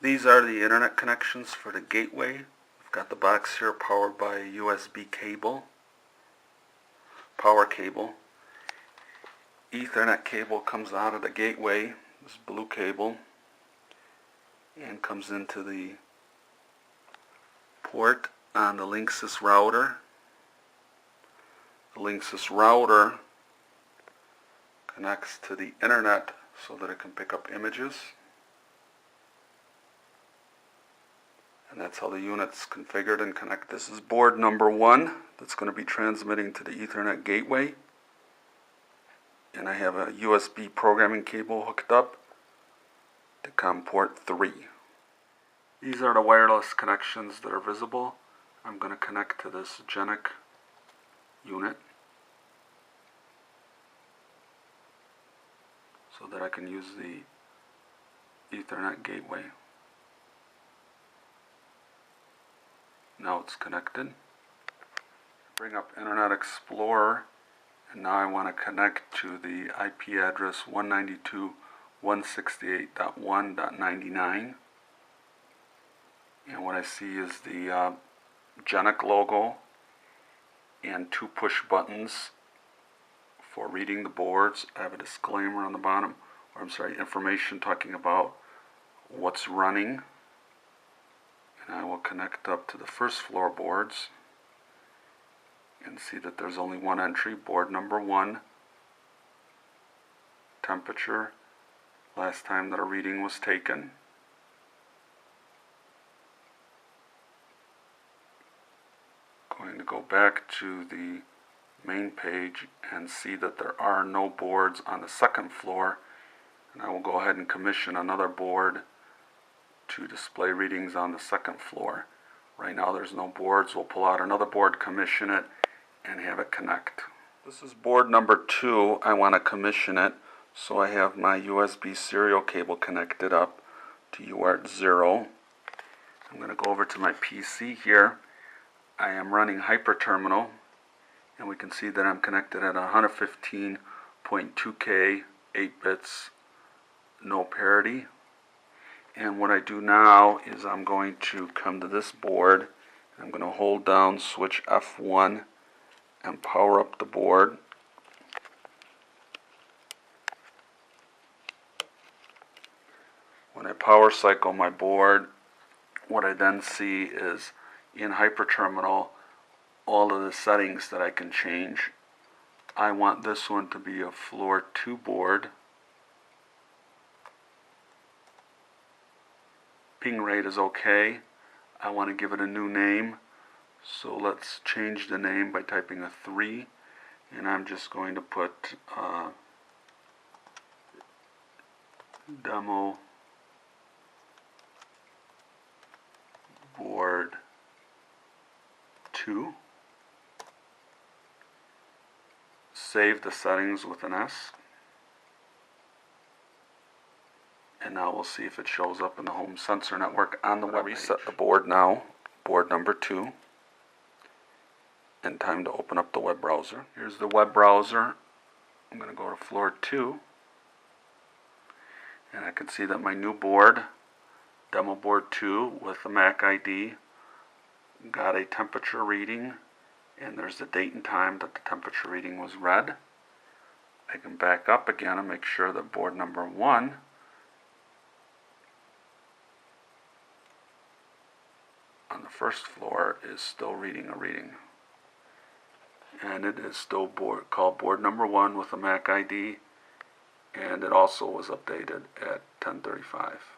These are the internet connections for the gateway. I've got the box here powered by a USB cable, power cable. Ethernet cable comes out of the gateway, this blue cable, and comes into the port on the Linksys router. The Linksys router connects to the internet so that it can pick up images. And that's how the unit's configured and connected. This is board number 1 that's going to be transmitting to the Ethernet gateway. And I have a USB programming cable hooked up to COM port 3. These are the wireless connections that are visible. I'm going to connect to this GENIC unit so that I can use the Ethernet gateway. Now it's connected. Bring up Internet Explorer, and now I want to connect to the IP address 192.168.1.99. And what I see is the GENIC logo and 2 push buttons for reading the boards. I have a disclaimer on the bottom, or I'm sorry, information talking about what's running. And I will connect up to the first floor boards and see that there's only one entry, board number 1. Temperature, last time that a reading was taken. Going to go back to the main page and see that there are no boards on the second floor, and I will go ahead and commission another board to display readings on the second floor. Right now there's no boards. We'll pull out another board, commission it, and have it connect. This is board number 2. I want to commission it, so I have my USB serial cable connected up to UART 0. I'm going to go over to my PC here. I am running HyperTerminal, and we can see that I'm connected at 115.2K, 8 bits, no parity. And what I do now is I'm going to come to this board. I'm going to hold down switch F1 and power up the board. When I power cycle my board, what I then see is in HyperTerminal all of the settings that I can change. I want this one to be a floor 2 board. Ping rate is okay. I want to give it a new name, so let's change the name by typing a 3, and I'm just going to put demo board 2. Save the settings with an S. And now we'll see if it shows up in the home sensor network on the web page. Reset the board now, board number 2. And time to open up the web browser. Here's the web browser. I'm going to go to floor 2. And I can see that my new board, demo board 2 with the MAC ID, got a temperature reading, and there's the date and time that the temperature reading was read. I can back up again and make sure that board number 1 on the first floor is still reading a reading. And it is still called board number 1 with a MAC ID, and it also was updated at 10:35.